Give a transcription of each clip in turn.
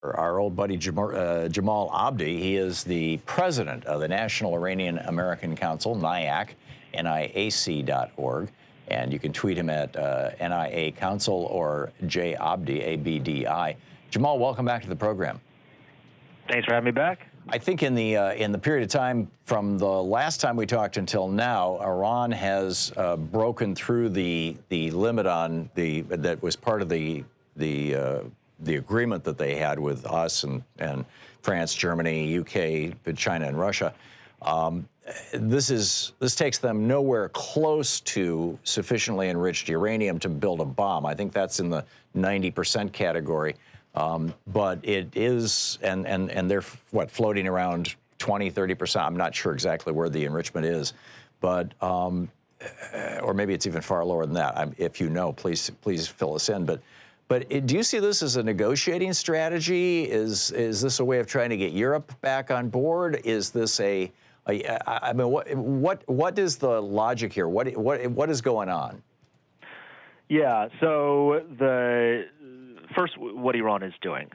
Our old buddy Jamal Abdi, he is the president of the National Iranian American Council, NIAC, NIAC.org. And you can tweet him at NIA Council or JAbdi, ABDI. Jamal, welcome back to the program. Thanks for having me back. I think in the period of time from the last time we talked until now, Iran has broken through the limit on that was part of the agreement that they had with us and France, Germany, UK, China, and Russia. This takes them nowhere close to sufficiently enriched uranium to build a bomb. I think that's in the 90% category. But it is, and they're floating around 20, 30%. I'm not sure exactly where the enrichment is, but or maybe it's even far lower than that. If you know, please fill us in. But do you see this as a negotiating strategy? Is this a way of trying to get Europe back on board? Is this I mean, what is the logic here? What is going on? Yeah. So first, what Iran is doing.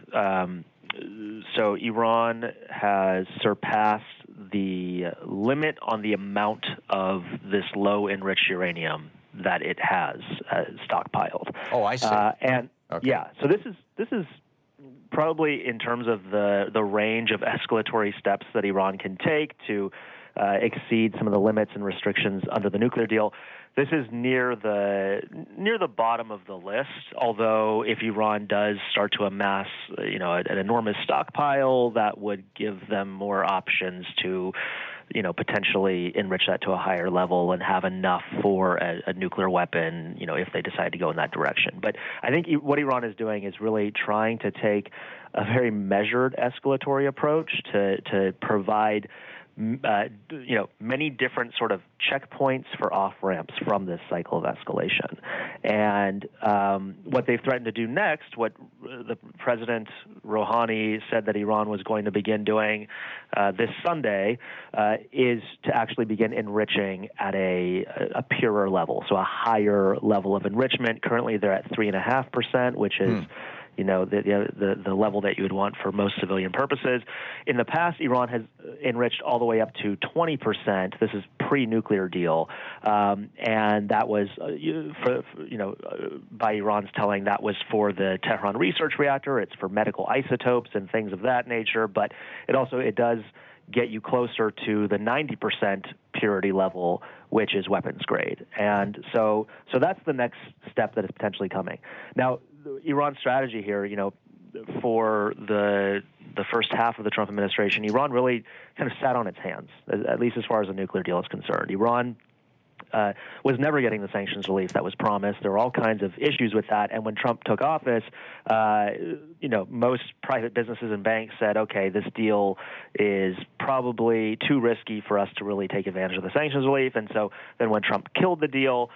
So Iran has surpassed the limit on the amount of this low enriched uranium that it has stockpiled. Oh, I see. And okay. Yeah, so this is probably in terms of the range of escalatory steps that Iran can take to exceed some of the limits and restrictions under the nuclear deal. This is near the bottom of the list. Although, if Iran does start to amass, an enormous stockpile, that would give them more options to, potentially enrich that to a higher level and have enough for a nuclear weapon, if they decide to go in that direction. But I think what Iran is doing is really trying to take a very measured escalatory approach to provide many different sort of checkpoints for off-ramps from this cycle of escalation. And what they've threatened to do next, what the President Rouhani said that Iran was going to begin doing this Sunday, is to actually begin enriching at a purer level, so a higher level of enrichment. Currently, they're at 3.5%, which is the level that you would want for most civilian purposes. In the past, Iran has enriched all the way up to 20%. This is pre-nuclear deal, and that was, by Iran's telling, that was for the Tehran research reactor. It's for medical isotopes and things of that nature. But it does get you closer to the 90% purity level, which is weapons grade. And so that's the next step that is potentially coming. Now, Iran's strategy here, for the first half of the Trump administration, Iran really kind of sat on its hands, at least as far as the nuclear deal is concerned. Iran was never getting the sanctions relief that was promised. There were all kinds of issues with that. And when Trump took office, most private businesses and banks said, okay, this deal is probably too risky for us to really take advantage of the sanctions relief. And so then when Trump killed the deal,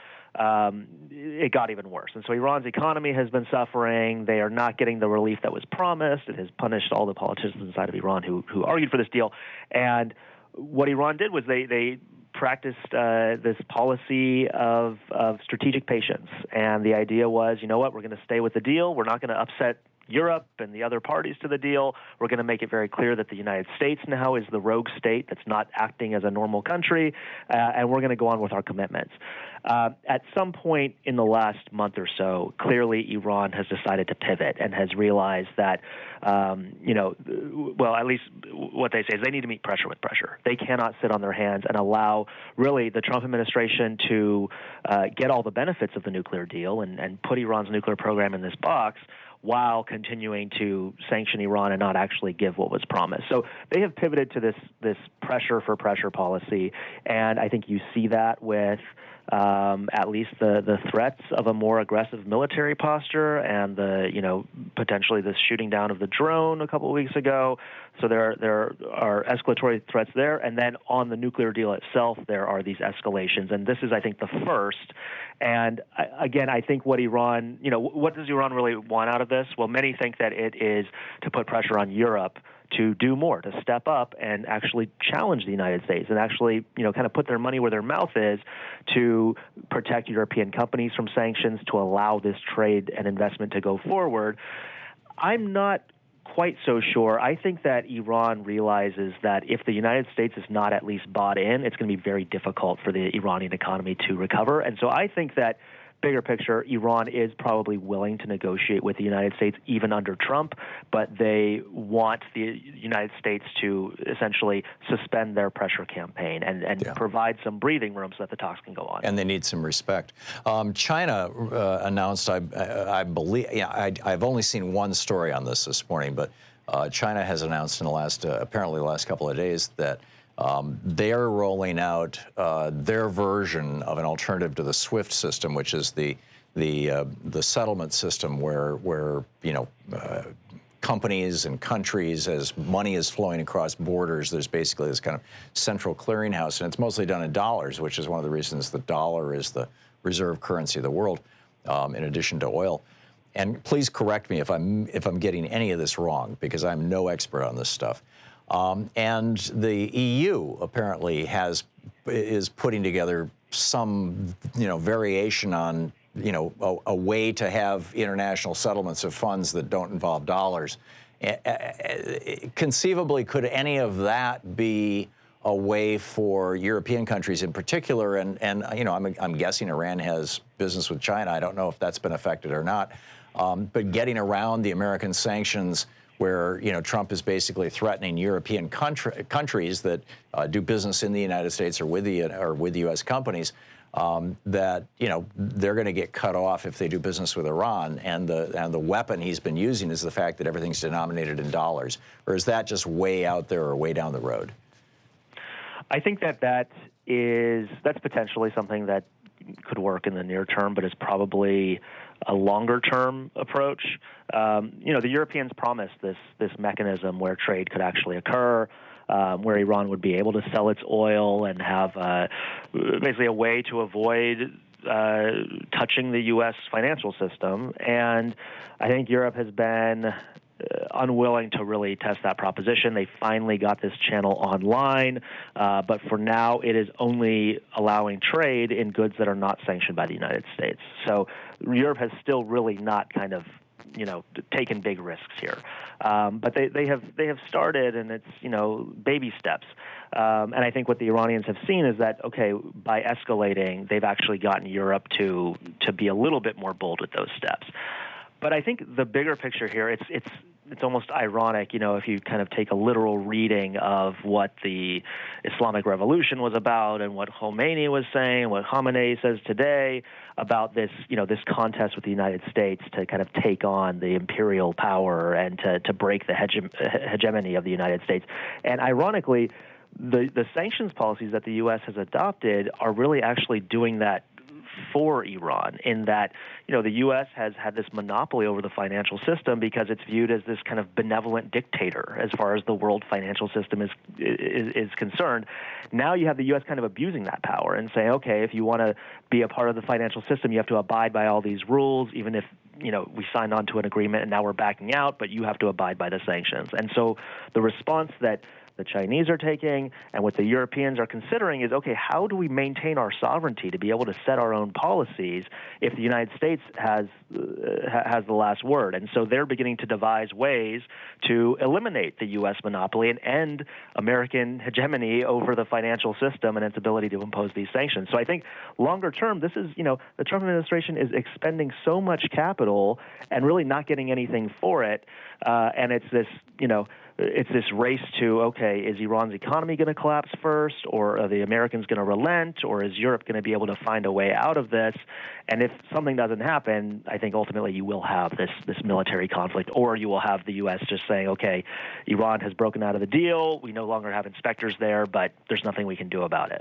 it got even worse. And so Iran's economy has been suffering. They are not getting the relief that was promised. It has punished all the politicians inside of Iran who argued for this deal. And what Iran did was they practiced this policy of strategic patience. And the idea was, we're going to stay with the deal. We're not going to upset Europe and the other parties to the deal. We're going to make it very clear that the United States now is the rogue state that's not acting as a normal country, and we're going to go on with our commitments. At some point in the last month or so, clearly Iran has decided to pivot and has realized that, at least what they say is they need to meet pressure with pressure. They cannot sit on their hands and allow really the Trump administration to get all the benefits of the nuclear deal and put Iran's nuclear program in this box, while continuing to sanction Iran and not actually give what was promised. So they have pivoted to this pressure for pressure policy, and I think you see that with at least the threats of a more aggressive military posture and potentially the shooting down of the drone a couple of weeks ago. So there are escalatory threats there. And then on the nuclear deal itself, there are these escalations. And this is, I think, the first. And again, I think what does Iran really want out of this? Well, many think that it is to put pressure on Europe to do more, to step up and actually challenge the United States and actually, kind of put their money where their mouth is to protect European companies from sanctions, to allow this trade and investment to go forward. I'm not quite so sure. I think that Iran realizes that if the United States is not at least bought in, it's going to be very difficult for the Iranian economy to recover. And so I think that bigger picture, Iran is probably willing to negotiate with the United States even under Trump, but they want the United States to essentially suspend their pressure campaign and provide some breathing room so that the talks can go on. And they need some respect. China announced, I believe, I've only seen one story on this morning, but China has announced in the last, apparently the last couple of days, that they are rolling out their version of an alternative to the SWIFT system, which is the settlement system where companies and countries, as money is flowing across borders, there's basically this kind of central clearinghouse, and it's mostly done in dollars, which is one of the reasons the dollar is the reserve currency of the world, in addition to oil. And please correct me if I'm getting any of this wrong, because I'm no expert on this stuff. And the EU apparently is putting together some, variation on, a way to have international settlements of funds that don't involve dollars. Conceivably, could any of that be a way for European countries in particular? And I'm guessing Iran has business with China. I don't know if that's been affected or not. But getting around the American sanctions, where Trump is basically threatening European countries that do business in the United States or with U.S. companies, that they're going to get cut off if they do business with Iran, and the weapon he's been using is the fact that everything's denominated in dollars. Or is that just way out there or way down the road? I think that's potentially something that could work in the near term, but is probably a longer-term approach. The Europeans promised this mechanism where trade could actually occur, where Iran would be able to sell its oil and have basically a way to avoid touching the U.S. financial system. And I think Europe has been unwilling to really test that proposition. They finally got this channel online, but for now it is only allowing trade in goods that are not sanctioned by the United States. So Europe has still really not kind of taken big risks here, but they have started, and it's baby steps. And I think what the Iranians have seen is that, okay, by escalating, they've actually gotten Europe to be a little bit more bold with those steps. But I think the bigger picture here, it's almost ironic, if you kind of take a literal reading of what the Islamic Revolution was about and what Khomeini was saying, what Khamenei says today about this, this contest with the United States to kind of take on the imperial power and to break the hegemony of the United States. And ironically, the sanctions policies that the U.S. has adopted are really actually doing that for Iran, in that the U.S. has had this monopoly over the financial system because it's viewed as this kind of benevolent dictator as far as the world financial system is concerned. Now you have the U.S. kind of abusing that power and saying, okay, if you want to be a part of the financial system, you have to abide by all these rules, even if we signed on to an agreement and now we're backing out, but you have to abide by the sanctions. And so the response that the Chinese are taking and what the Europeans are considering is, okay, how do we maintain our sovereignty to be able to set our own policies if the United States has the last word? And so they're beginning to devise ways to eliminate the U.S. monopoly and end American hegemony over the financial system and its ability to impose these sanctions. So I think longer term, this is, the Trump administration is expending so much capital and really not getting anything for it. And it's this, it's this race to, okay, is Iran's economy going to collapse first, or are the Americans going to relent, or is Europe going to be able to find a way out of this? And if something doesn't happen, I think ultimately you will have this military conflict, or you will have the U.S. just saying, okay, Iran has broken out of the deal, we no longer have inspectors there, but there's nothing we can do about it.